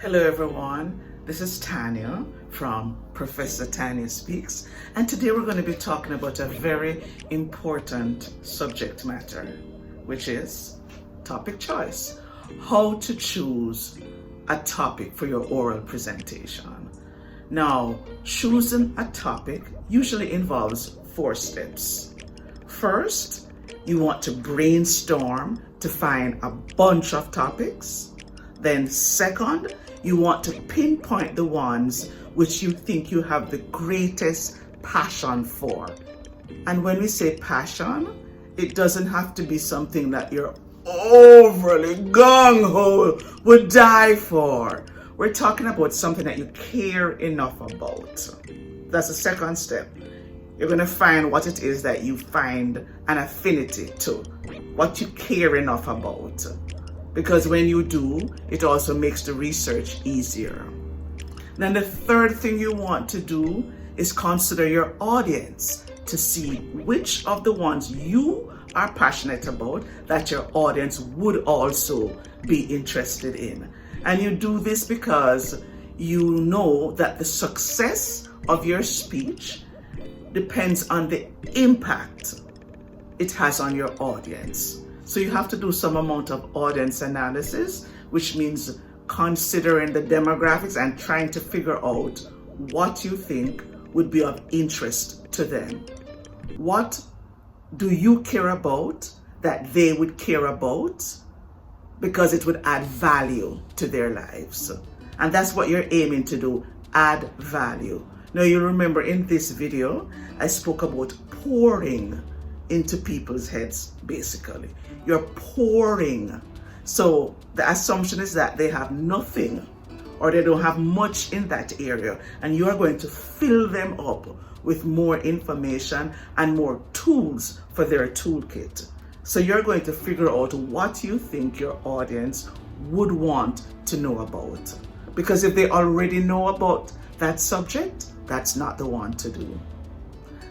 Hello everyone, this is Tanya from Professor Tanya Speaks, and today we're going to be talking about a very important subject matter, which is topic choice. How to choose a topic for your oral presentation. Now, choosing a topic usually involves 4 steps. First, you want to brainstorm to find a bunch of topics. Then second, you want to pinpoint the ones which you think you have the greatest passion for. And when we say passion, it doesn't have to be something that you're overly gung-ho would die for. We're talking about something that you care enough about. That's the second step. You're going to find what it is that you find an affinity to, what you care enough about. Because when you do, it also makes the research easier. Then the third thing you want to do is consider your audience to see which of the ones you are passionate about that your audience would also be interested in. And you do this because you know that the success of your speech depends on the impact it has on your audience. So you have to do some amount of audience analysis, which means considering the demographics and trying to figure out what you think would be of interest to them. What do you care about that they would care about because it would add value to their lives? And that's what you're aiming to do, add value. Now you remember in this video, I spoke about pouring into people's heads, basically. You're pouring. So the assumption is that they have nothing or they don't have much in that area, and you are going to fill them up with more information and more tools for their toolkit. So you're going to figure out what you think your audience would want to know about. Because if they already know about that subject, that's not the one to do.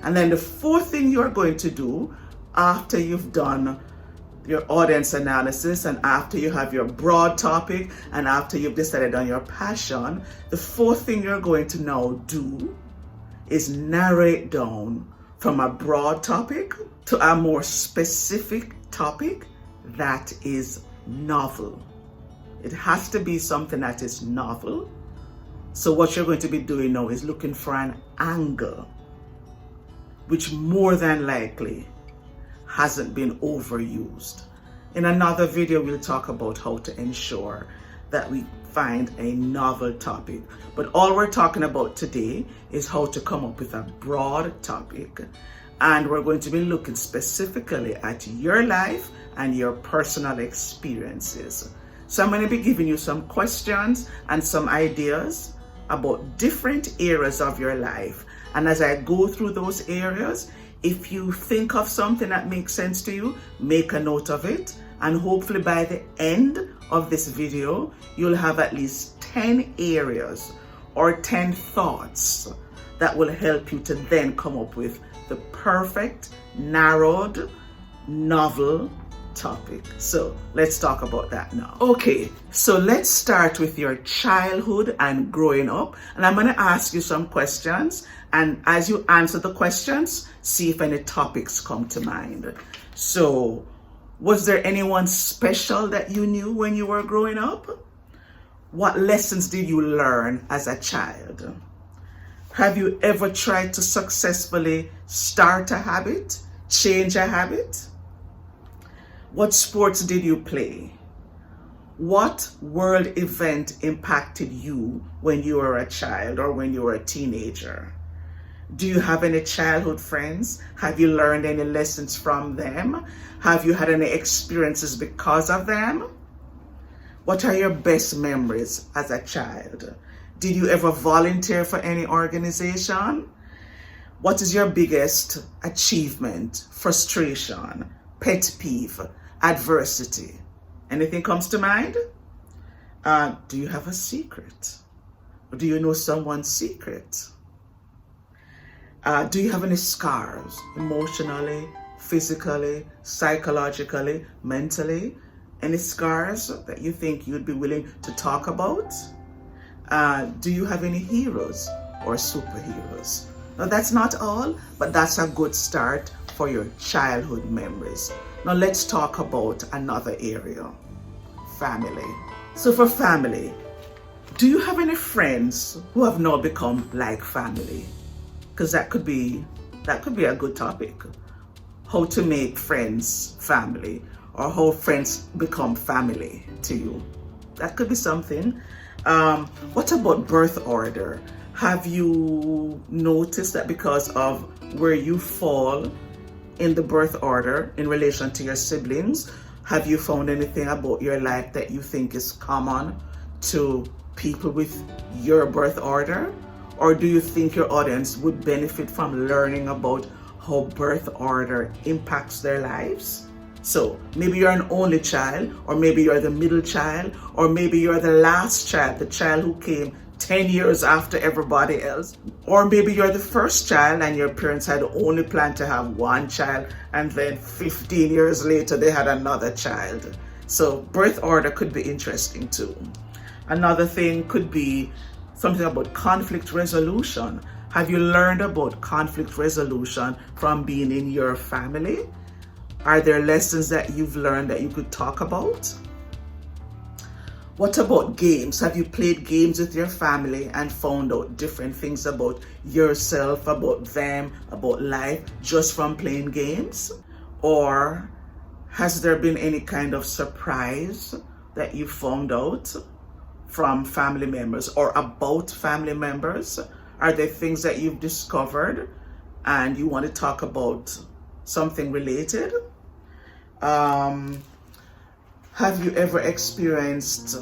And then the fourth thing you're going to do after you've done your audience analysis and after you have your broad topic and after you've decided on your passion, the fourth thing you're going to now do is narrow it down from a broad topic to a more specific topic that is novel. It has to be something that is novel. So what you're going to be doing now is looking for an angle which more than likely hasn't been overused. In another video, we'll talk about how to ensure that we find a novel topic. But all we're talking about today is how to come up with a broad topic. And we're going to be looking specifically at your life and your personal experiences. So I'm going to be giving you some questions and some ideas about different areas of your life. And as I go through those areas, if you think of something that makes sense to you, make a note of it. And hopefully by the end of this video, you'll have at least 10 areas or 10 thoughts that will help you to then come up with the perfect, narrowed, novel topic. So let's talk about that now. Okay, so let's start with your childhood and growing up. And I'm going to ask you some questions. And as you answer the questions, see if any topics come to mind. So, was there anyone special that you knew when you were growing up? What lessons did you learn as a child? Have you ever tried to successfully start a habit, change a habit? What sports did you play? What world event impacted you when you were a child or when you were a teenager? Do you have any childhood friends? Have you learned any lessons from them? Have you had any experiences because of them? What are your best memories as a child? Did you ever volunteer for any organization? What is your biggest achievement, frustration, pet peeve, adversity? Anything comes to mind? Do you have a secret? Or do you know someone's secret? Do you have any scars, emotionally, physically, psychologically, mentally? Any scars that you think you'd be willing to talk about? Do you have any heroes or superheroes? Now that's not all, but that's a good start for your childhood memories. Now let's talk about another area, family. So for family, do you have any friends who have now become like family? Because that could be a good topic. How to make friends family, or how friends become family to you. That could be something. What about birth order? Have you noticed that because of where you fall in the birth order in relation to your siblings, have you found anything about your life that you think is common to people with your birth order? Or do you think your audience would benefit from learning about how birth order impacts their lives? So maybe you're an only child, or maybe you're the middle child, or maybe you're the last child, the child who came 10 years after everybody else. Or maybe you're the first child and your parents had only planned to have one child, and then 15 years later they had another child. So birth order could be interesting too. Another thing could be something about conflict resolution. Have you learned about conflict resolution from being in your family? Are there lessons that you've learned that you could talk about? What about games? Have you played games with your family and found out different things about yourself, about them, about life, just from playing games? Or has there been any kind of surprise that you found out from family members or about family members? Are there things that you've discovered and you want to talk about something related? Have you ever experienced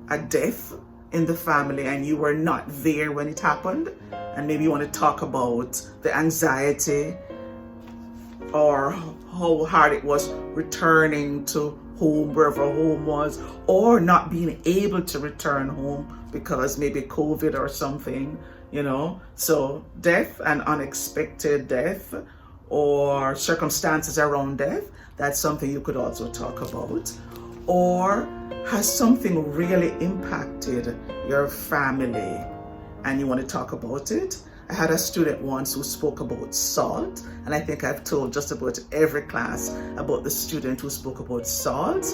a death in the family and you were not there when it happened? And maybe you want to talk about the anxiety or how hard it was returning to home, wherever home was, or not being able to return home because maybe COVID or something, you know. So death and unexpected death or circumstances around death, that's something you could also talk about. Or has something really impacted your family and you want to talk about it? I had a student once who spoke about salt, and I think I've told just about every class about the student who spoke about salt.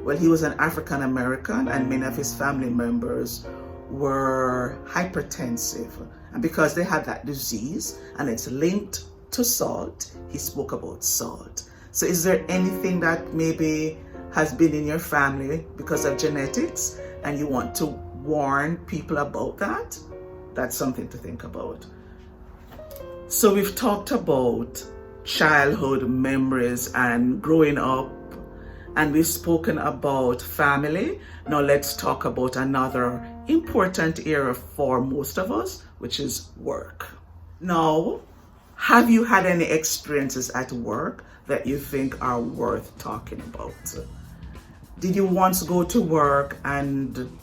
Well, he was an African American and many of his family members were hypertensive. And because they had that disease and it's linked to salt, he spoke about salt. So is there anything that maybe has been in your family because of genetics and you want to warn people about that? That's something to think about. So we've talked about childhood memories and growing up, and we've spoken about family. Now let's talk about another important area for most of us, which is work. Now, have you had any experiences at work that you think are worth talking about? Did you once go to work and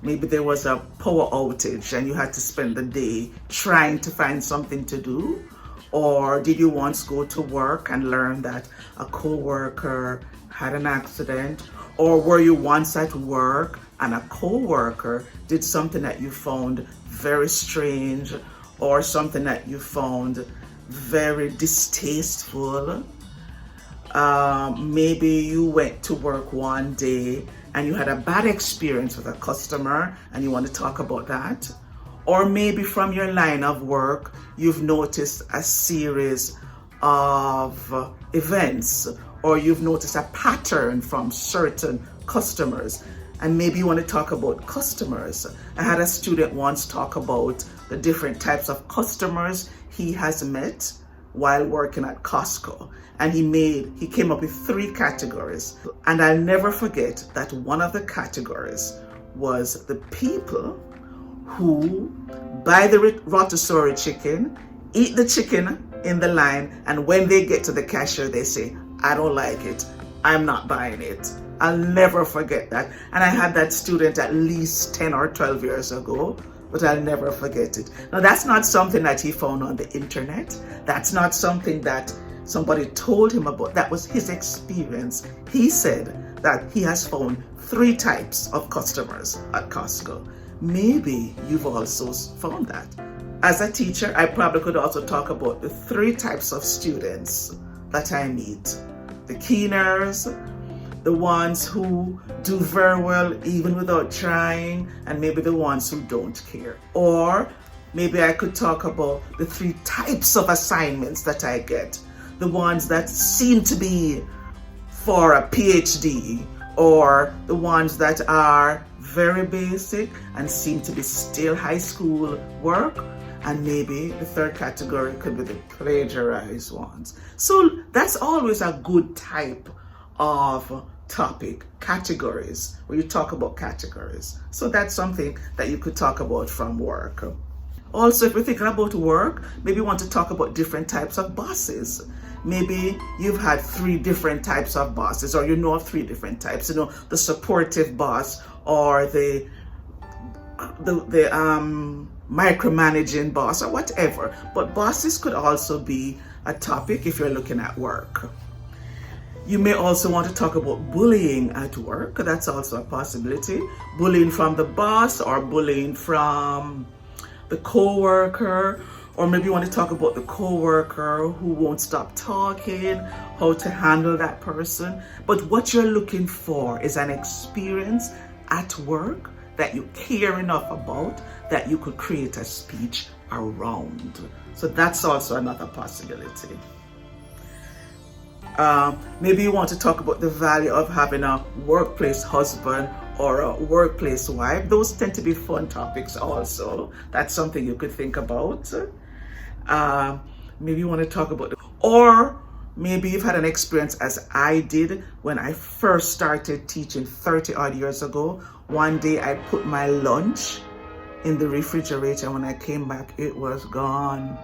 maybe there was a power outage and you had to spend the day trying to find something to do? Or did you once go to work and learn that a co-worker had an accident? Or were you once at work and a co-worker did something that you found very strange or something that you found very distasteful? Maybe you went to work one day and you had a bad experience with a customer and you want to talk about that. Or maybe from your line of work, you've noticed a series of events, or you've noticed a pattern from certain customers, and maybe you want to talk about customers. I had a student once talk about the different types of customers he has met while working at Costco, and he came up with 3 categories. And I'll never forget that one of the categories was the people who buy the rotisserie chicken, eat the chicken in the line, and when they get to the cashier they say, I don't like it, I'm not buying it. I'll never forget that. And I had that student at least 10 or 12 years ago, but I'll never forget it. Now that's not something that he found on the internet. That's not something that somebody told him about. That was his experience. He said that he has found 3 types of customers at Costco. maybe you've also found that. As a teacher, I probably could also talk about the 3 types of students that I meet. The keeners, the ones who do very well even without trying, and maybe the ones who don't care. Or maybe I could talk about the 3 types of assignments that I get. The ones that seem to be for a PhD, or the ones that are very basic and seem to be still high school work. And maybe the 3rd category could be the plagiarized ones. So that's always a good type of topic, categories, where you talk about categories. So that's something that you could talk about from work. Also, if we're thinking about work, maybe you want to talk about different types of bosses. Maybe you've had 3 different types of bosses, or you know of 3 different types. You know, the supportive boss, or the micromanaging boss, or whatever. But bosses could also be a topic if you're looking at work. You may also want to talk about bullying at work. That's also a possibility. Bullying from the boss, or bullying from the co-worker, or maybe you want to talk about the co-worker who won't stop talking, how to handle that person. But what you're looking for is an experience at work that you care enough about that you could create a speech around. So that's also another possibility. Maybe you want to talk about the value of having a workplace husband or a workplace wife. Those tend to be fun topics also. That's something you could think about. Maybe you want to talk about, or maybe you've had an experience as I did when I first started teaching 30 odd years ago. One day I put my lunch in the refrigerator. When I came back, it was gone.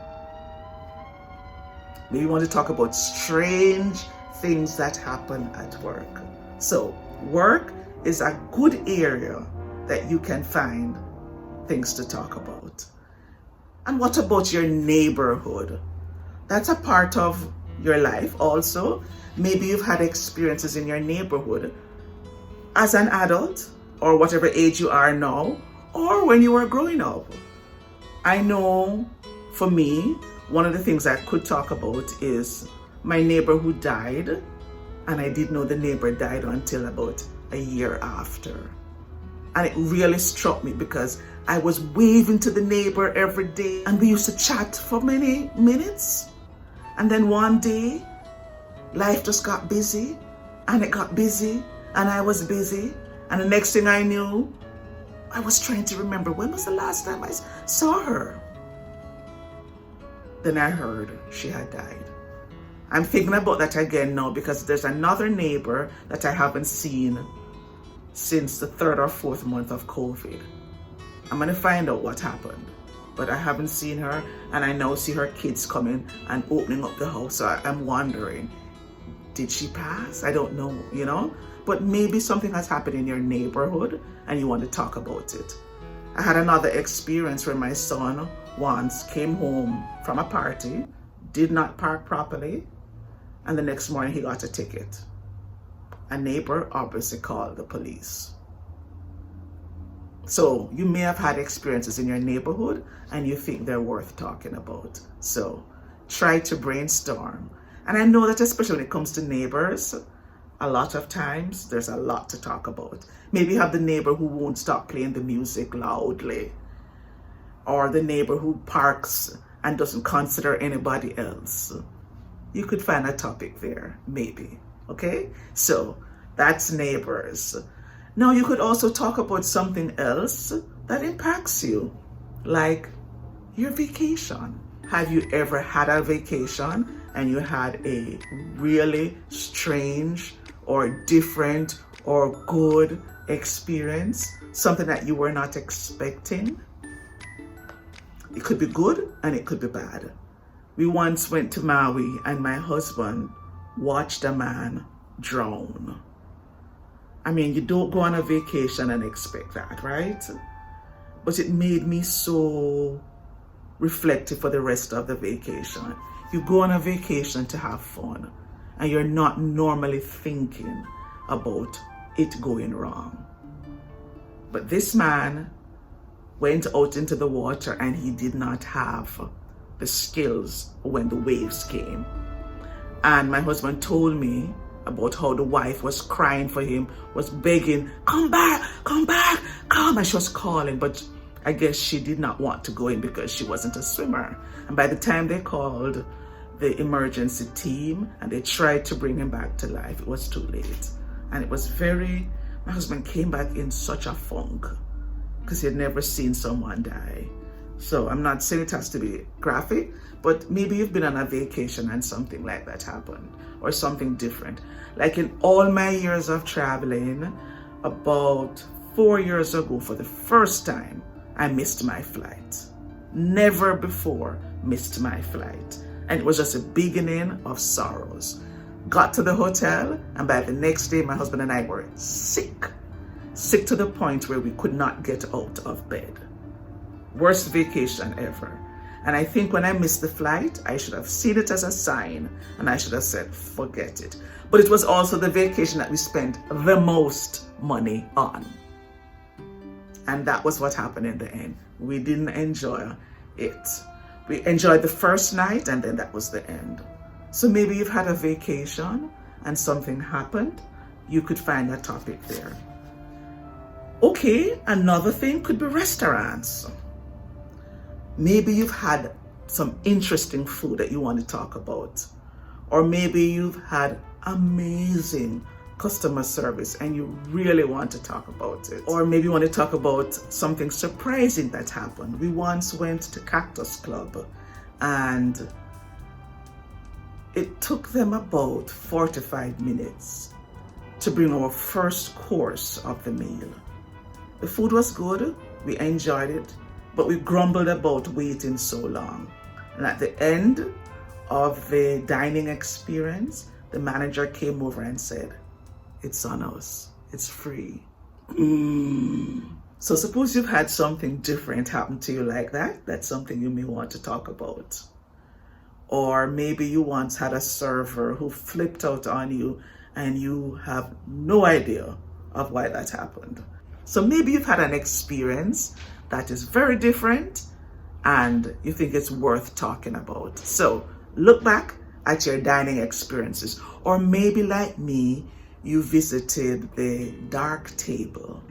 Maybe you want to talk about strange things that happen at work. So work is a good area that you can find things to talk about. And what about your neighborhood? That's a part of your life also. Maybe you've had experiences in your neighborhood as an adult, or whatever age you are now, or when you were growing up. I know for me, one of the things I could talk about is my neighbor who died, and I didn't know the neighbor died until about a year after. And it really struck me because I was waving to the neighbor every day, and we used to chat for many minutes. And then one day, life just got busy, and it got busy, and I was busy. And the next thing I knew, I was trying to remember, when was the last time I saw her? Then I heard she had died. I'm thinking about that again now because there's another neighbor that I haven't seen since the 3rd or 4th month of COVID. I'm gonna find out what happened, but I haven't seen her, and I now see her kids coming and opening up the house. So I'm wondering, did she pass? I don't know, you know? But maybe something has happened in your neighborhood and you want to talk about it. I had another experience where my son once came home from a party, did not park properly, and the next morning he got a ticket. A neighbor obviously called the police. So you may have had experiences in your neighborhood and you think they're worth talking about. So try to brainstorm. And I know that especially when it comes to neighbors, a lot of times there's a lot to talk about. Maybe you have the neighbor who won't stop playing the music loudly, or the neighbor who parks and doesn't consider anybody else. You could find a topic there, maybe. Okay? So that's neighbors. Now you could also talk about something else that impacts you, like your vacation. Have you ever had a vacation and you had a really strange or different or good experience, something that you were not expecting? It could be good and it could be bad. We once went to Maui and my husband watched a man drown. I mean, you don't go on a vacation and expect that, right? But it made me so reflective for the rest of the vacation. You go on a vacation to have fun, and you're not normally thinking about it going wrong. But this man went out into the water and he did not have the skills when the waves came. And my husband told me about how the wife was crying for him, was begging, come back, come. And she was calling, but I guess she did not want to go in because she wasn't a swimmer. And by the time they called the emergency team and they tried to bring him back to life, it was too late. And it was my husband came back in such a funk because he had never seen someone die. So I'm not saying it has to be graphic, but maybe you've been on a vacation and something like that happened, or something different. Like in all my years of traveling, about 4 years ago, for the first time, I missed my flight. Never before missed my flight. And it was just a beginning of sorrows. Got to the hotel, and by the next day, my husband and I were sick to the point where we could not get out of bed. Worst vacation ever. And I think when I missed the flight, I should have seen it as a sign and I should have said, forget it. But it was also the vacation that we spent the most money on. And that was what happened in the end. We didn't enjoy it. We enjoyed the first night and then that was the end. So maybe you've had a vacation and something happened. You could find a topic there. Okay, another thing could be restaurants. Maybe you've had some interesting food that you want to talk about. Or maybe you've had amazing customer service and you really want to talk about it. Or maybe you want to talk about something surprising that happened. We once went to Cactus Club and it took them about 45 minutes to bring our first course of the meal. The food was good, we enjoyed it, but we grumbled about waiting so long. And at the end of the dining experience, the manager came over and said, it's on us, it's free. So suppose you've had something different happen to you like that. That's something you may want to talk about. Or maybe you once had a server who flipped out on you and you have no idea of why that happened. So maybe you've had an experience that is very different and you think it's worth talking about. So look back at your dining experiences. Or maybe like me, you visited the dark table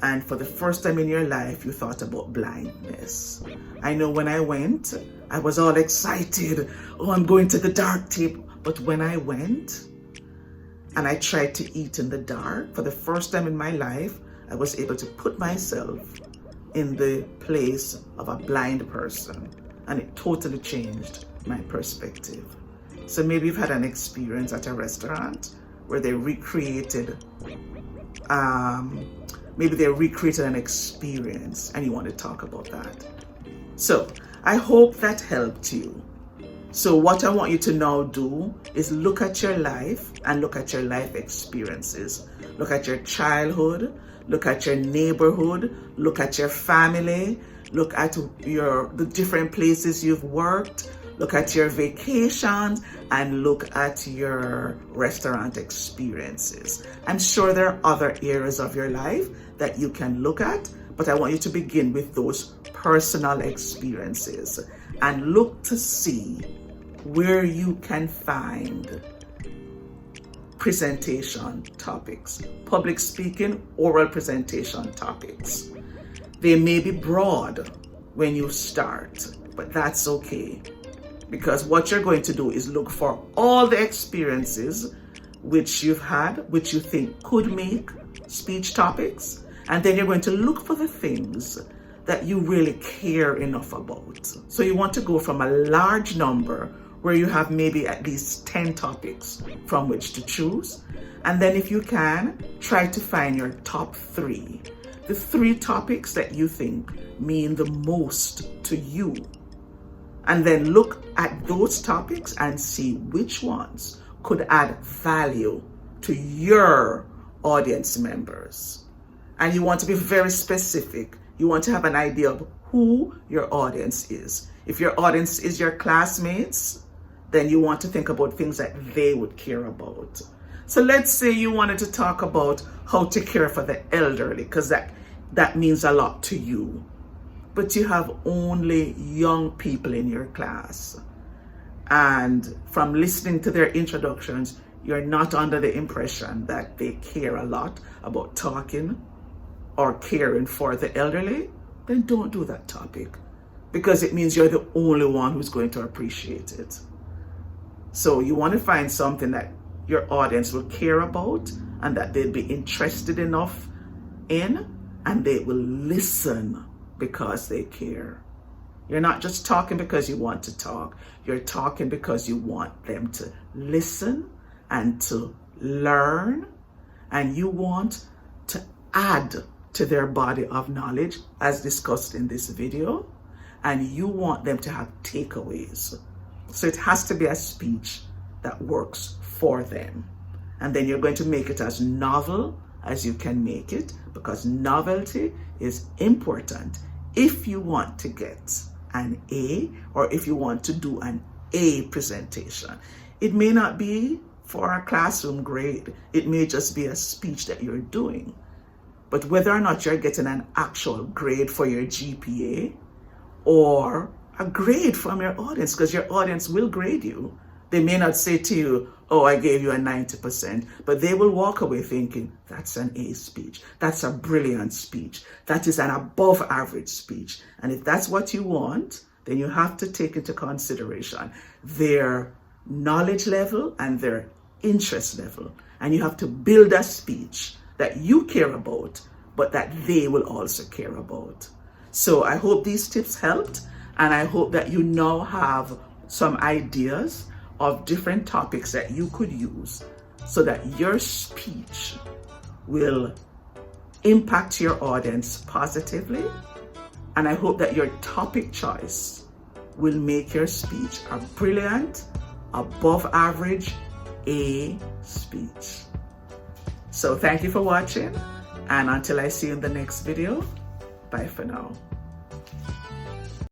and for the first time in your life, you thought about blindness. I know when I went, I was all excited. Oh, I'm going to the dark table. But when I went and I tried to eat in the dark, for the first time in my life, I was able to put myself in the place of a blind person. And it totally changed my perspective. So maybe you've had an experience at a restaurant where they recreated, an experience and you want to talk about that. So I hope that helped you. So what I want you to now do is look at your life and look at your life experiences. Look at your childhood, look at your neighborhood, look at your family, look at the different places you've worked, look at your vacations, and look at your restaurant experiences. I'm sure there are other areas of your life that you can look at, but I want you to begin with those personal experiences and look to see where you can find presentation topics, public speaking, oral presentation topics. They may be broad when you start, but that's okay. Because what you're going to do is look for all the experiences which you've had, which you think could make speech topics. And then you're going to look for the things that you really care enough about. So you want to go from a large number where you have maybe at least 10 topics from which to choose. And then if you can, try to find your top 3. The 3 topics that you think mean the most to you. And then look at those topics and see which ones could add value to your audience members. And you want to be very specific. You want to have an idea of who your audience is. If your audience is your classmates, then you want to think about things that they would care about. So let's say you wanted to talk about how to care for the elderly, because that that means a lot to you, but you have only young people in your class. And from listening to their introductions, you're not under the impression that they care a lot about talking or caring for the elderly, then don't do that topic, because it means you're the only one who's going to appreciate it. So you want to find something that your audience will care about and that they'll be interested enough in, and they will listen because they care. You're not just talking because you want to talk. You're talking because you want them to listen and to learn, and you want to add to their body of knowledge as discussed in this video, and you want them to have takeaways. So it has to be a speech that works for them. And then you're going to make it as novel as you can make it, because novelty is important if you want to get an A, or if you want to do an A presentation. It may not be for a classroom grade. It may just be a speech that you're doing. But whether or not you're getting an actual grade for your GPA or a grade from your audience, because your audience will grade you. They may not say to you, oh, I gave you a 90%, but they will walk away thinking, that's an A speech. That's a brilliant speech. That is an above average speech. And if that's what you want, then you have to take into consideration their knowledge level and their interest level. And you have to build a speech that you care about, but that they will also care about. So I hope these tips helped, and I hope that you now have some ideas of different topics that you could use so that your speech will impact your audience positively. And I hope that your topic choice will make your speech a brilliant, above average A speech. So thank you for watching, and until I see you in the next video, bye for now.